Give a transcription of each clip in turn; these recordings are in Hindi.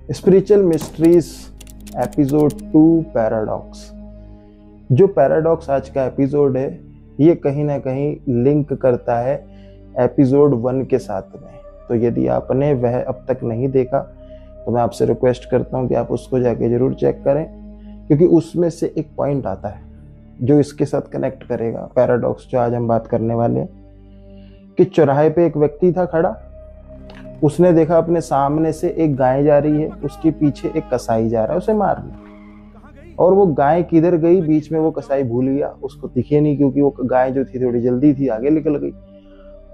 Spiritual mysteries episode 2 paradox. जो पैराडॉक्स आज का एपिसोड है ये कहीं ना कहीं लिंक करता है एपिसोड 1 के साथ में। तो यदि आपने वह अब तक नहीं देखा तो मैं आपसे रिक्वेस्ट करता हूं कि आप उसको जाके जरूर चेक करें, क्योंकि उसमें से एक पॉइंट आता है जो इसके साथ कनेक्ट करेगा पैराडॉक्स जो आज हम बात करने वाले हैं। कि चौराहे पे एक व्यक्ति था खड़ा, उसने देखा अपने सामने से एक गाय जा रही है, उसके पीछे एक कसाई जा रहा है उसे मारने। और वो गाय किधर गई बीच में वो कसाई भूल गया, उसको दिखे नहीं, क्योंकि वो गाय जो थी थोड़ी जल्दी थी आगे निकल गई।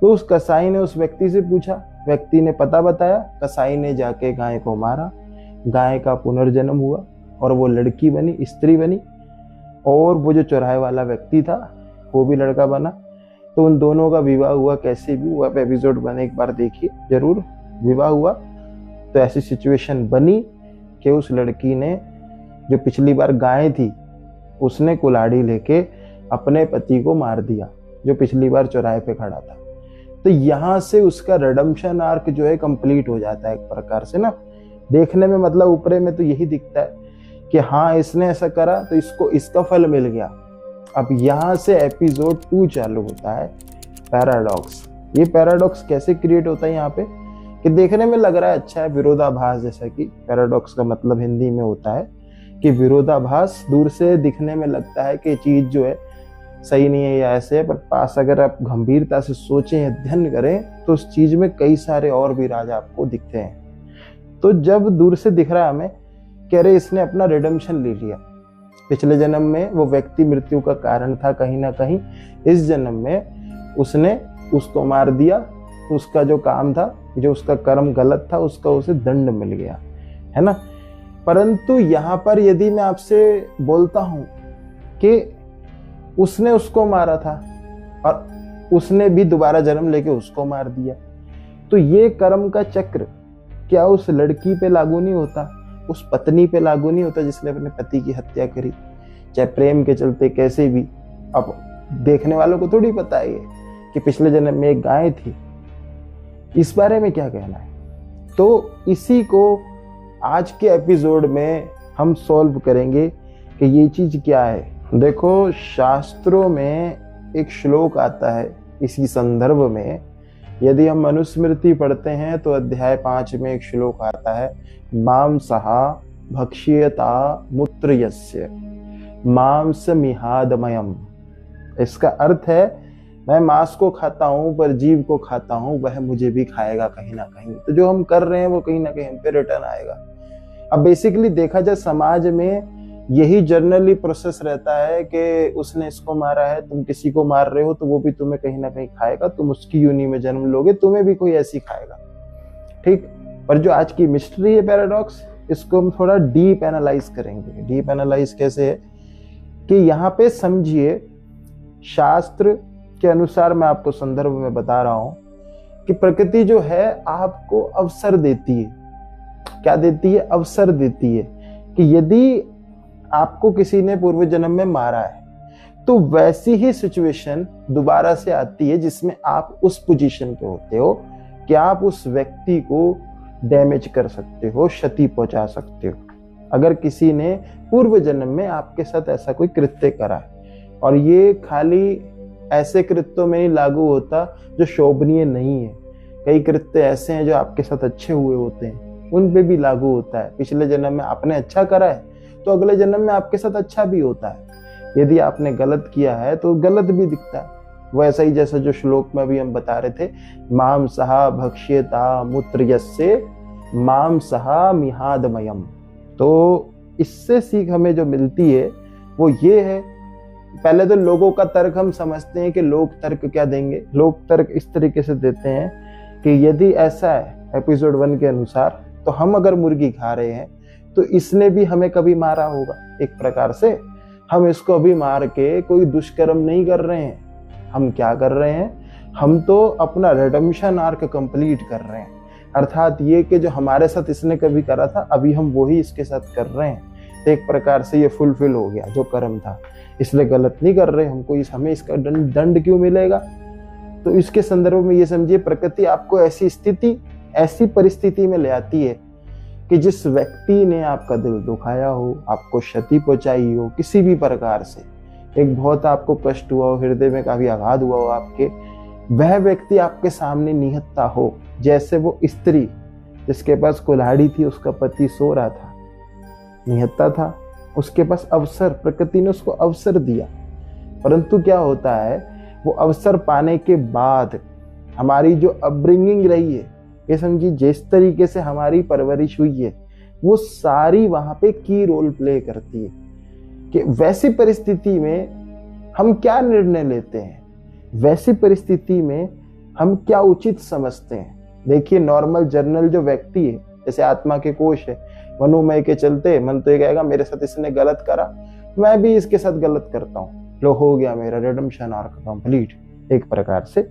तो उस कसाई ने उस व्यक्ति से पूछा, व्यक्ति ने पता बताया, कसाई ने जाके गाय को मारा, गाय का पुनर्जन्म हुआ और वो लड़की बनी, स्त्री बनी। और वो जो चौराहे वाला व्यक्ति था वो भी लड़का बना। तो उन दोनों का विवाह हुआ, कैसे भी हुआ, एपिसोड 1 एक बार देखिए जरूर। विवाह हुआ तो ऐसी सिचुएशन बनी कि उस लड़की ने, जो पिछली बार गाय थी, उसने कुल्हाड़ी लेके अपने पति को मार दिया जो पिछली बार चौराहे पे खड़ा था। तो यहाँ से उसका रिडेम्पशन आर्क जो है कंप्लीट हो जाता है एक प्रकार से ना। देखने में मतलब ऊपरे में तो यही दिखता है कि हाँ इसने ऐसा करा तो इसको इसका फल मिल गया। अब यहाँ से एपिसोड 2 चालू होता है पैराडॉक्स। ये पैराडॉक्स कैसे क्रिएट होता है यहाँ पे कि देखने में लग रहा है अच्छा है, विरोधाभास, जैसा कि पैराडॉक्स का मतलब हिंदी में होता है कि विरोधाभास। दूर से दिखने में लगता है कि चीज जो है सही नहीं है या ऐसे है, पर पास अगर आप गंभीरता से सोचें, अध्ययन करें तो उस चीज में कई सारे और भी राज आपको दिखते हैं। तो जब दूर से दिख रहा है हमें कह रहे इसने अपना रिडेम्पशन ले लिया, पिछले जन्म में वो व्यक्ति मृत्यु का कारण था कहीं ना कहीं, इस जन्म में उसने उसको मार दिया, उसका जो काम था, जो उसका कर्म गलत था, उसका उसे दंड मिल गया, है ना। परंतु यहाँ पर यदि मैं आपसे बोलता हूं कि उसने उसको मारा था और उसने भी दोबारा जन्म लेके उसको मार दिया, तो ये कर्म का चक्र क्या उस लड़की पे लागू नहीं होता, उस पत्नी पे लागू नहीं होता जिसने अपने पति की हत्या करी, चाहे प्रेम के चलते कैसे भी। अब देखने वालों को थोड़ी पता है कि पिछले जन्म में एक गाय थी, इस बारे में क्या कहना है। तो इसी को आज के एपिसोड में हम सॉल्व करेंगे कि ये चीज क्या है। देखो, शास्त्रों में एक श्लोक आता है इसी संदर्भ में। यदि हम मनुस्मृति पढ़ते हैं तो अध्याय 5 में एक श्लोक आता है, मांसहा भक्ष्यता मूत्र यस्य मांसमिहादमयम्। इसका अर्थ है मैं मांस को खाता हूं पर जीव को खाता हूं, वह मुझे भी खाएगा कहीं ना कहीं। तो जो हम कर रहे हैं वो कहीं ना कहीं हम पे रिटर्न आएगा। अब बेसिकली देखा जाए समाज में यही जर्नली प्रोसेस रहता है कि उसने इसको मारा है, तुम किसी को मार रहे हो तो वो भी तुम्हें कहीं ना कहीं खाएगा, तुम उसकी यूनि में जन्म लोगे, तुम्हें भी कोई ऐसी खाएगा, ठीक। पर जो आज की मिस्ट्री है पैराडॉक्स, इसको हम थोड़ा डीप एनालाइज करेंगे। डीप एनालाइज कैसे है कि यहाँ पे समझिए, शास्त्र के अनुसार मैं आपको संदर्भ में बता रहा हूं कि प्रकृति जो है आपको अवसर देती है। क्या देती है? अवसर देती है कि यदि आपको किसी ने पूर्व जन्म में मारा है तो वैसी ही सिचुएशन दोबारा से आती है जिसमें आप उस पोजीशन पे होते हो कि आप उस व्यक्ति को डैमेज कर सकते हो, क्षति पहुंचा सकते हो। अगर किसी ने पूर्व जन्म में आपके साथ ऐसा कोई कृत्य करा है, और ये खाली ऐसे कृत्यों में ही लागू होता जो शोभनीय नहीं है, कई कृत्य ऐसे हैं जो आपके साथ अच्छे हुए होते हैं, उन पे भी लागू होता है। पिछले जन्म में आपने अच्छा करा है तो अगले जन्म में आपके साथ अच्छा भी होता है। यदि आपने गलत किया है तो गलत भी दिखता है। वैसा ही जैसा जो श्लोक में अभी हम बता रहे थे, मांसहा भक्ष्यता मूत्र यस्य मांसहा मिहादमयम्। तो इससे सीख हमें जो मिलती है वो ये है, पहले तो लोगों का तर्क हम समझते हैं कि लोग तर्क क्या देंगे। लोग तर्क इस तरीके से देते हैं कि यदि ऐसा है एपिसोड 1 के अनुसार, तो हम अगर मुर्गी खा रहे हैं तो इसने भी हमें कभी मारा होगा। एक प्रकार से हम इसको अभी मार के कोई दुष्कर्म नहीं कर रहे हैं। हम क्या कर रहे हैं? हम तो अपना रिडेम्पशन आर्क कंप्लीट कर रहे हैं। अर्थात ये कि जो हमारे साथ इसने कभी करा था अभी हम वही इसके साथ कर रहे हैं। तो एक प्रकार से ये फुलफिल हो गया जो कर्म था, इसलिए गलत नहीं कर रहे हमको, हमें इसका दंड क्यों मिलेगा। तो इसके संदर्भ में ये समझिए, प्रकृति आपको ऐसी स्थिति, ऐसी परिस्थिति में ले आती है कि जिस व्यक्ति ने आपका दिल दुखाया हो, आपको क्षति पहुंचाई हो किसी भी प्रकार से, एक बहुत आपको कष्ट हुआ हो, हृदय में काफी आघात हुआ हो आपके, वह व्यक्ति आपके सामने निहत्था हो। जैसे वो स्त्री जिसके पास कुल्हाड़ी थी, उसका पति सो रहा था, निहत्था था, उसके पास अवसर, प्रकृति ने उसको अवसर दिया, परंतु क्या होता है, वो अवसर पाने के बाद हमारी जो अपब्रिंगिंग रही है, ये समझिए जिस तरीके से हमारी परवरिश हुई है, वो सारी वहां पे की रोल प्ले करती है कि वैसी परिस्थिति में हम क्या निर्णय लेते हैं, वैसी परिस्थिति में हम क्या उचित समझते हैं। देखिए, नॉर्मल जर्नल जो व्यक्ति है, जैसे आत्मा के कोश है, मनोमय के चलते मन तो ये कहेगा मेरे साथ इसने गलत करा, मैं भी इसके साथ गलत करता हूँ, लो हो गया मेरा रिडेम्पशन आर्क कंप्लीट एक प्रकार से।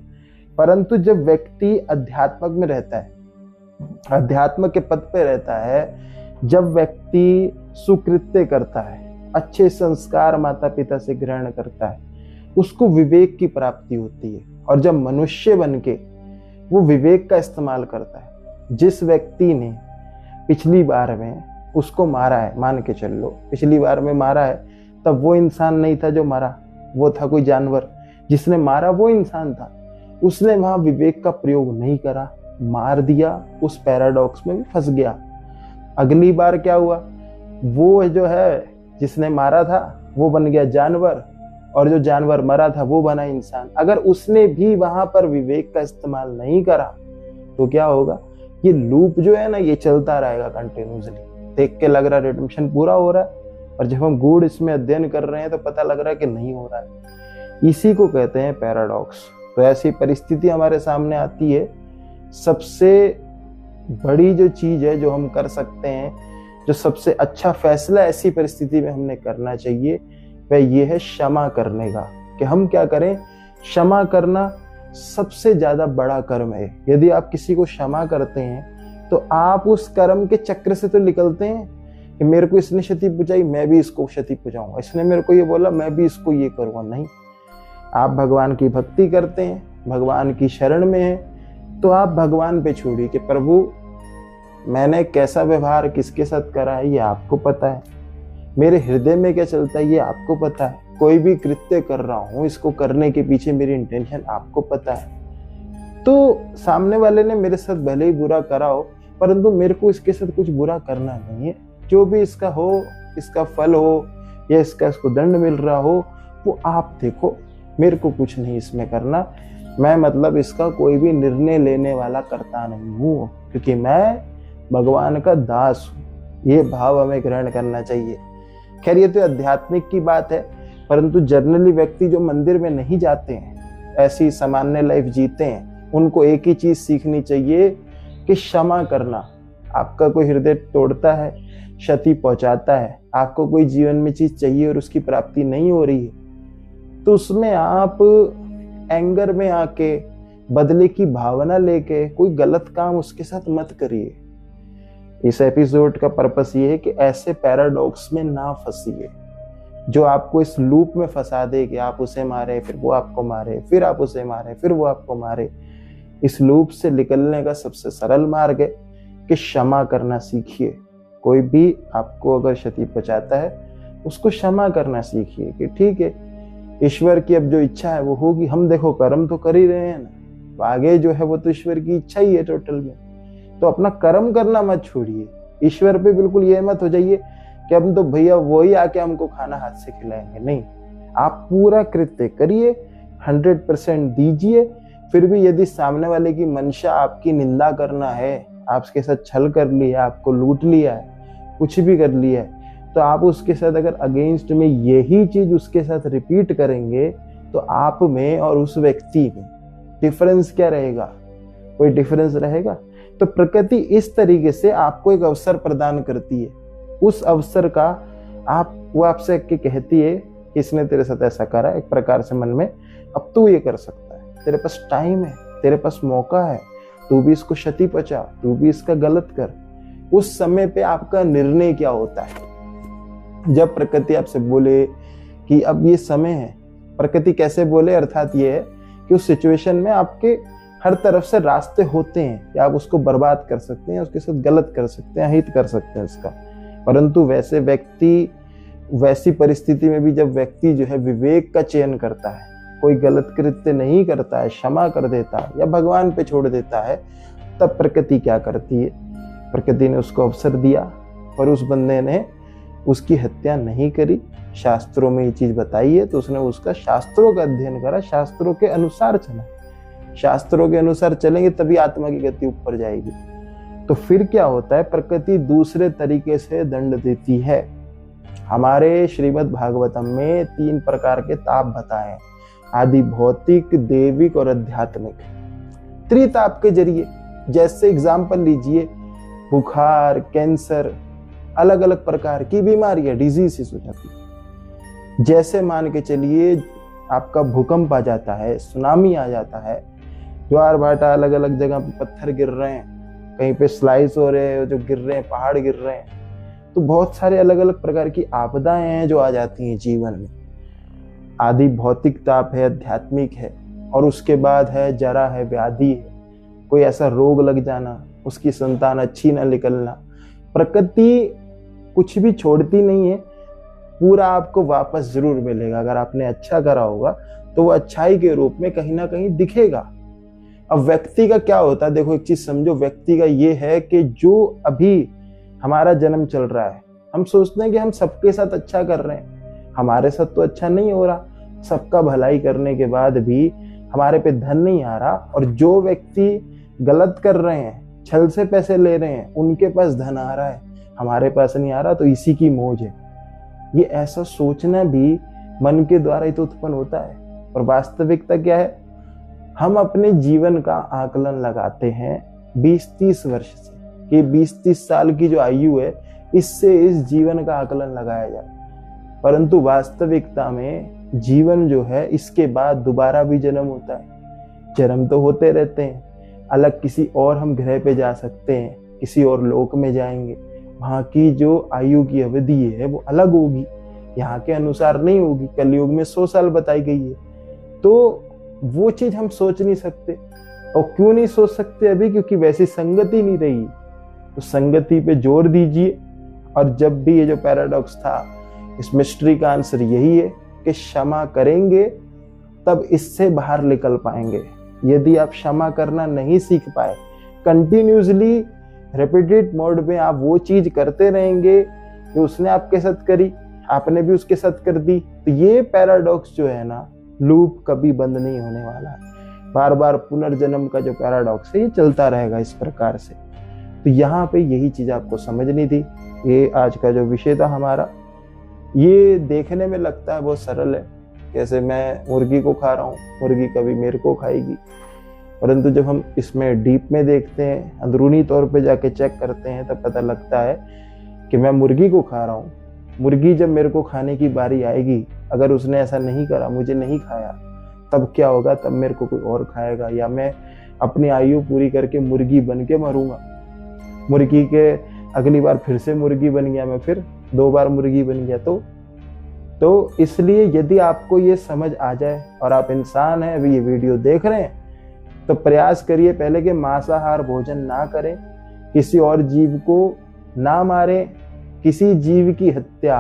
परंतु जब व्यक्ति अध्यात्म में रहता है, अध्यात्म के पद पे रहता है, जब व्यक्ति सुकृत्य करता है, अच्छे संस्कार माता पिता से ग्रहण करता है, उसको विवेक की प्राप्ति होती है। और जब मनुष्य बन के वो विवेक का इस्तेमाल करता है, जिस व्यक्ति ने पिछली बार में उसको मारा है, मान के चल लो पिछली बार में मारा है, तब वो इंसान नहीं था जो मारा, वो था कोई जानवर। जिसने मारा वो इंसान था, उसने वहां विवेक का प्रयोग नहीं करा, मार दिया, उस पैराडॉक्स में भी फंस गया। अगली बार क्या हुआ, वो जो है जिसने मारा था वो बन गया जानवर, और जो जानवर मरा था वो बना इंसान। अगर उसने भी वहां पर विवेक का इस्तेमाल नहीं करा तो क्या होगा, ये लूप जो है ना, ये चलता रहेगा कंटिन्यूसली। देख के लग रहा है रिडेम्पशन पूरा हो रहा है, और जब हम गूढ़ इसमें अध्ययन कर रहे हैं तो पता लग रहा है कि नहीं हो रहा है। इसी को कहते हैं पैराडॉक्स। तो ऐसी परिस्थिति हमारे सामने आती है। सबसे बड़ी जो चीज है जो हम कर सकते हैं, जो सबसे अच्छा फैसला ऐसी परिस्थिति में हमने करना चाहिए, वह ये है क्षमा करने का। कि हम क्या करें, क्षमा करना सबसे ज्यादा बड़ा कर्म है। यदि आप किसी को क्षमा करते हैं तो आप उस कर्म के चक्र से तो निकलते हैं कि मेरे को इसने क्षति पहुंचाई, मैं भी इसको क्षति पहुंचाऊंगा, इसने मेरे को ये बोला, मैं भी इसको ये करूंगा। नहीं, आप भगवान की भक्ति करते हैं, भगवान की शरण में हैं, तो आप भगवान पे छोड़िए कि प्रभु मैंने कैसा व्यवहार किसके साथ करा है ये आपको पता है, मेरे हृदय में क्या चलता है ये आपको पता है, कोई भी कृत्य कर रहा हूं इसको करने के पीछे मेरी इंटेंशन आपको पता है। तो सामने वाले ने मेरे साथ भले ही बुरा करा हो, परंतु मेरे को इसके साथ कुछ बुरा करना नहीं है। जो भी इसका हो, इसका फल हो या इसको दंड मिल रहा हो, वो आप देखो, मेरे को कुछ नहीं इसमें करना। मैं मतलब इसका कोई भी निर्णय लेने वाला करता नहीं हूँ, क्योंकि मैं भगवान का दास हूँ। ये भाव हमें ग्रहण करना चाहिए। खैर, ये तो आध्यात्मिक की बात है, परंतु जर्नली व्यक्ति जो मंदिर में नहीं जाते हैं, ऐसी सामान्य लाइफ जीते हैं, उनको एक ही चीज सीखनी चाहिए कि क्षमा करना। आपका कोई हृदय तोड़ता है, क्षति पहुंचाता है, आपको कोई जीवन में चीज चाहिए और उसकी प्राप्ति नहीं हो रही है, तो उसमें आप एंगर में आके, बदले की भावना लेके कोई गलत काम उसके साथ मत करिए। इस एपिसोड का पर्पस ये है कि ऐसे पैराडॉक्स में ना फंसिए जो आपको इस लूप में फंसा दे कि आप उसे मारे, फिर वो आपको मारे, फिर आप उसे मारे, फिर वो आपको मारे। इस लूप से निकलने का सबसे सरल मार्ग है कि क्षमा करना सीखिए। कोई भी आपको अगर क्षति पहुंचाता है उसको क्षमा करना सीखिए कि ठीक है, ईश्वर की अब जो इच्छा है वो होगी। हम देखो कर्म तो कर ही रहे हैं ना, आगे जो है वो तो ईश्वर की इच्छा ही है टोटल में। तो अपना कर्म करना मत छोड़िए, ईश्वर पे बिल्कुल ये मत हो जाइए कि हम तो भैया वही आके हमको खाना हाथ से खिलाएंगे। नहीं, आप पूरा कृत्य करिए, 100% दीजिए। फिर भी यदि सामने वाले की मंशा आपकी निंदा करना है, आपके साथ छल कर लिया, आपको लूट लिया है, कुछ भी कर लिया है, तो आप उसके साथ अगर अगेंस्ट में यही चीज उसके साथ रिपीट करेंगे तो आप में और उस व्यक्ति में डिफरेंस क्या रहेगा? कोई डिफरेंस रहेगा? तो प्रकृति इस तरीके से आपको एक अवसर प्रदान करती है। उस अवसर का वो आपसे कहती है कि इसने तेरे साथ ऐसा करा, एक प्रकार से मन में, अब तू ये कर सकता है, तेरे पास टाइम है, तेरे पास मौका है, तू भी इसको क्षति पहुंचा, तू भी इसका गलत कर। उस समय पे आपका निर्णय क्या होता है? जब प्रकृति आपसे बोले कि अब ये समय है, प्रकृति कैसे बोले, अर्थात ये है कि उस सिचुएशन में आपके हर तरफ से रास्ते होते हैं कि आप उसको बर्बाद कर सकते हैं, उसके साथ गलत कर सकते हैं, हित कर सकते हैं उसका। परंतु वैसी परिस्थिति में भी जब व्यक्ति जो है विवेक का चयन करता है, कोई गलत कृत्य नहीं करता है, क्षमा कर देता है या भगवान पे छोड़ देता है, तब प्रकृति क्या करती है? प्रकृति ने उसको अवसर दिया, पर उस बंदे ने उसकी हत्या नहीं करी। शास्त्रों में ये चीज बताई है, तो उसने उसका शास्त्रों का अध्ययन करा, शास्त्रों के अनुसार चला। शास्त्रों के अनुसार चलेंगे तभी आत्मा की गति ऊपर जाएगी। तो फिर क्या होता है? प्रकृति दूसरे तरीके से दंड देती है। हमारे श्रीमद् भागवतम में 3 प्रकार के ताप बताए हैं, आदि भौतिक, देविक और आध्यात्मिक। त्रिताप के जरिए, जैसे एग्जाम्पल लीजिए, बुखार, कैंसर, अलग अलग प्रकार की बीमारियां, डिजीज हो जाती है। जैसे मान के चलिए आपका भूकंप आ जाता है, सुनामी आ जाता है, ज्वार भाटा, अलग अलग जगह पे पत्थर गिर रहे हैं, कहीं पे स्लाइस हो रहे हैं, जो गिर रहे हैं, पहाड़ गिर रहे हैं, तो बहुत सारे अलग अलग प्रकार की आपदाएं हैं जो आ जाती हैं जीवन में। आदि भौतिक ताप है, आध्यात्मिक है, और उसके बाद है जरा है, व्याधि है, कोई ऐसा रोग लग जाना, उसकी संतान अच्छी ना निकलना। प्रकृति कुछ भी छोड़ती नहीं है, पूरा आपको वापस जरूर मिलेगा। अगर आपने अच्छा करा होगा तो वो अच्छाई के रूप में कहीं ना कहीं दिखेगा। अब व्यक्ति का क्या होता है? देखो एक चीज समझो, व्यक्ति का ये है कि जो अभी हमारा जन्म चल रहा है, हम सोचते हैं कि हम सबके साथ अच्छा कर रहे हैं, हमारे साथ तो अच्छा नहीं हो रहा। सबका भलाई करने के बाद भी हमारे पे धन नहीं आ रहा, और जो व्यक्ति गलत कर रहे हैं, छल से पैसे ले रहे हैं, उनके पास धन आ रहा है, हमारे पास नहीं आ रहा, तो इसी की मौज है। ये ऐसा सोचना भी मन के द्वारा ही तो उत्पन्न होता है। और वास्तविकता क्या है? हम अपने जीवन का आकलन लगाते हैं 20-30 वर्ष से, कि 20-30 साल की जो आयु है, इससे इस जीवन का आकलन लगाया जाए। परंतु वास्तविकता में जीवन जो है, इसके बाद दोबारा भी जन्म होता है। जन्म तो होते रहते हैं, अलग किसी और हम ग्रह पे जा सकते हैं, किसी और लोक में जाएंगे, वहां की जो आयु की अवधि है वो अलग होगी, यहाँ के अनुसार नहीं होगी। कलयुग में 100 साल बताई गई है, तो वो चीज हम सोच नहीं सकते। और क्यों नहीं सोच सकते अभी? क्योंकि वैसी संगति नहीं रही। तो संगति पे जोर दीजिए। और जब भी ये जो पैराडॉक्स था, इस मिस्ट्री का आंसर यही है कि क्षमा करेंगे तब इससे बाहर निकल पाएंगे। यदि आप क्षमा करना नहीं सीख पाए, कंटिन्यूसली रिपीटेड मोड में आप वो चीज करते रहेंगे जो उसने आपके साथ करी, आपने भी उसके साथ कर दी, तो ये पैराडॉक्स जो है ना, लूप कभी बंद नहीं होने वाला है। बार बार पुनर्जन्म का जो पैराडॉक्स है, ये चलता रहेगा इस प्रकार से। तो यहाँ पे यही चीज आपको समझनी थी। ये आज का जो विषय था हमारा, ये देखने में लगता है बहुत सरल है, कैसे मैं मुर्गी को खा रहा हूँ, मुर्गी कभी मेरे को खाएगी। परंतु जब हम इसमें डीप में देखते हैं, अंदरूनी तौर पे जाके चेक करते हैं, तब पता लगता है कि मैं मुर्गी को खा रहा हूँ। मुर्गी जब मेरे को खाने की बारी आएगी, अगर उसने ऐसा नहीं करा, मुझे नहीं खाया, तब क्या होगा? तब मेरे को कोई और खाएगा, या मैं अपनी आयु पूरी करके मुर्गी बन के मरूंगा। मुर्गी के अगली बार फिर से मुर्गी बन गया, मैं फिर 2 बार मुर्गी बन गया। तो इसलिए यदि आपको ये समझ आ जाए और आप इंसान हैं, अभी ये वीडियो देख रहे हैं, तो प्रयास करिए पहले कि मांसाहार भोजन ना करें, किसी और जीव को ना मारें। किसी जीव की हत्या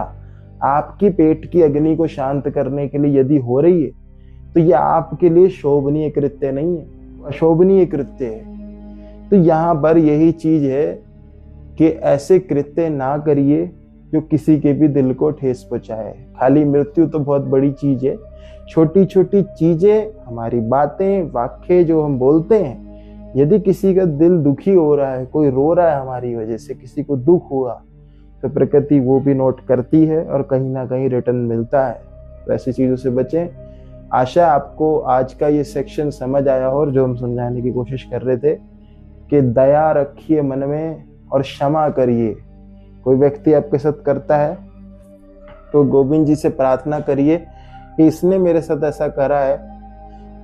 आपकी पेट की अग्नि को शांत करने के लिए यदि हो रही है, तो ये आपके लिए शोभनीय कृत्य नहीं है, अशोभनीय कृत्य है। तो यहाँ पर यही चीज है कि ऐसे कृत्य ना करिए जो किसी के भी दिल को ठेस पहुंचाए। खाली मृत्यु तो बहुत बड़ी चीज है, छोटी छोटी चीजें, हमारी बातें, वाक्य जो हम बोलते हैं, यदि किसी का दिल दुखी हो रहा है, कोई रो रहा है हमारी वजह से, किसी को दुख हुआ, तो प्रकृति वो भी नोट करती है और कहीं ना कहीं रिटर्न मिलता है। तो ऐसी चीजों से बचें। आशा आपको आज का ये सेक्शन समझ आया हो, और जो हम समझाने की कोशिश कर रहे थे कि दया रखिए मन में और क्षमा करिए। कोई व्यक्ति आपके साथ करता है तो गोविंद जी से प्रार्थना करिए कि इसने मेरे साथ ऐसा करा है,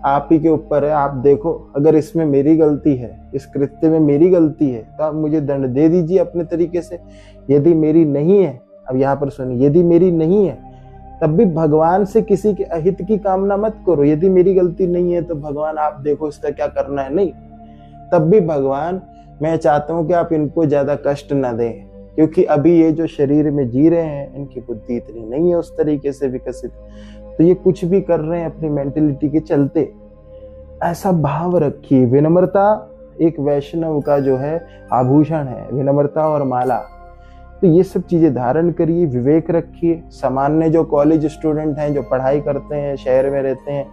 आप ही के ऊपर है, आप देखो, अगर इसमें मेरी गलती है, इस कृत्य में मेरी गलती है, तो आप मुझे दंड दे दीजिए अपने तरीके से। यदि मेरी नहीं है, अब यहाँ पर सुनिए, यदि मेरी नहीं है तब भी भगवान से किसी के अहित की कामना मत करो। यदि मेरी गलती नहीं है तो भगवान आप देखो इसका क्या करना है, नहीं। तब भी भगवान मैं चाहता हूं कि आप इनको ज्यादा कष्ट ना दें, क्योंकि अभी ये जो शरीर में जी रहे हैं इनकी बुद्धि इतनी नहीं है उस तरीके से विकसित, तो ये कुछ भी कर रहे हैं अपनी मेंटेलिटी के चलते। ऐसा भाव रखिए। विनम्रता एक वैष्णव का जो है आभूषण है, विनम्रता और माला। तो ये सब चीजें धारण करिए, विवेक रखिए। सामान्य जो कॉलेज स्टूडेंट हैं, जो पढ़ाई करते हैं, शहर में रहते हैं,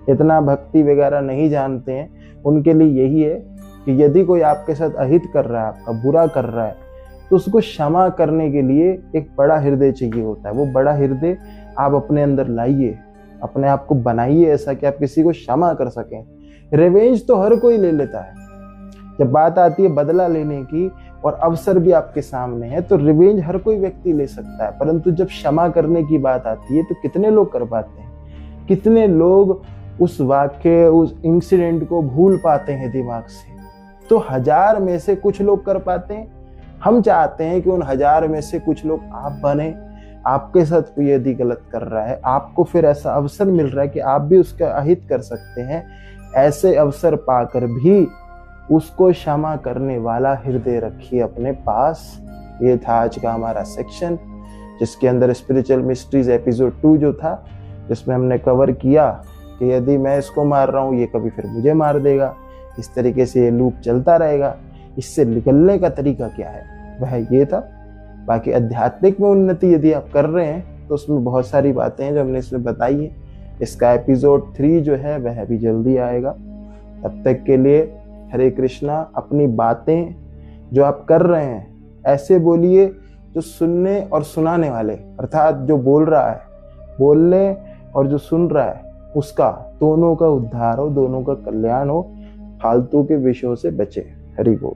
इतना भक्ति वगैरह नहीं जानते हैं, उनके लिए यही है कि यदि कोई आपके साथ अहित कर रहा है, आपका बुरा कर रहा है, तो उसको क्षमा करने के लिए एक बड़ा हृदय चाहिए होता है। वो बड़ा हृदय आप अपने अंदर लाइए, अपने आप को बनाइए ऐसा कि आप किसी को क्षमा कर सकें। रिवेंज तो हर कोई ले लेता है। जब बात आती है बदला लेने की और अवसर भी आपके सामने है, तो रिवेंज हर कोई व्यक्ति ले सकता है, परंतु जब क्षमा करने की बात आती है तो कितने लोग कर पाते हैं? कितने लोग उस वाक्य, उस इंसिडेंट को भूल पाते हैं दिमाग से? तो 1000 में से कुछ लोग कर पाते हैं। हम चाहते हैं कि उन 1000 में से कुछ लोग आप बने। आपके साथ कोई यदि गलत कर रहा है, आपको फिर ऐसा अवसर मिल रहा है कि आप भी उसका अहित कर सकते हैं। ऐसे अवसर पाकर भी उसको क्षमा करने वाला हृदय रखिए अपने पास। ये था आज का हमारा सेक्शन, जिसके अंदर स्पिरिचुअल मिस्ट्रीज एपिसोड 2 जो था, जिसमें हमने कवर किया कि यदि मैं इसको मार रहा हूँ, ये कभी फिर मुझे मार देगा। इस तरीके से ये लूप चलता रहेगा। इससे निकलने का तरीका क्या है, वह ये था। बाकी आध्यात्मिक में उन्नति यदि आप कर रहे हैं तो उसमें बहुत सारी बातें हैं जो हमने इसमें बताई है। इसका एपिसोड 3 जो है वह भी जल्दी आएगा। तब तक के लिए हरे कृष्णा। अपनी बातें जो आप कर रहे हैं ऐसे बोलिए जो सुनने और सुनाने वाले, अर्थात जो बोल रहा है, बोलने और जो सुन रहा है, उसका दोनों का उद्धार हो, दोनों का कल्याण हो। फालतू के विषयों से बचे। हरि बोल।